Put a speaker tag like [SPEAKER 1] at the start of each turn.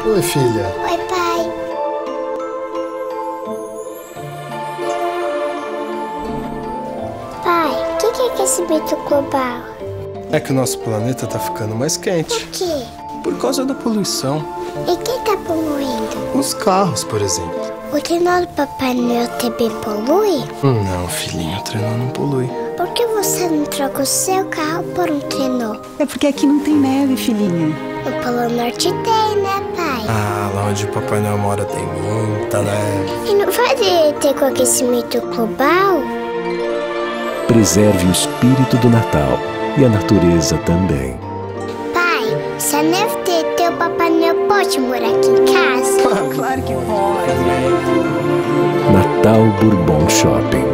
[SPEAKER 1] Oi, filha.
[SPEAKER 2] Oi, pai. Pai, o que é aquecimento global?
[SPEAKER 1] É que o nosso planeta tá ficando mais quente.
[SPEAKER 2] Por quê?
[SPEAKER 1] Por causa da poluição.
[SPEAKER 2] E quem tá poluindo?
[SPEAKER 1] Os carros, por exemplo.
[SPEAKER 2] O trenó do Papai Noel também polui?
[SPEAKER 1] Não, filhinho, o trenó não polui.
[SPEAKER 2] Por que você não troca o seu carro por um trenó?
[SPEAKER 3] É porque aqui não tem neve, filhinha.
[SPEAKER 2] No Polo Norte tem, né, pai?
[SPEAKER 1] Ah, lá onde o Papai Noel mora tem muita neve.
[SPEAKER 2] E não vai derreter com aquecimento global?
[SPEAKER 4] Preserve o espírito do Natal e a natureza também.
[SPEAKER 2] Pai, se a neve derreter, o Papai Noel pode morar aqui em casa?
[SPEAKER 3] Claro que pode.
[SPEAKER 4] Natal Bourbon Shopping.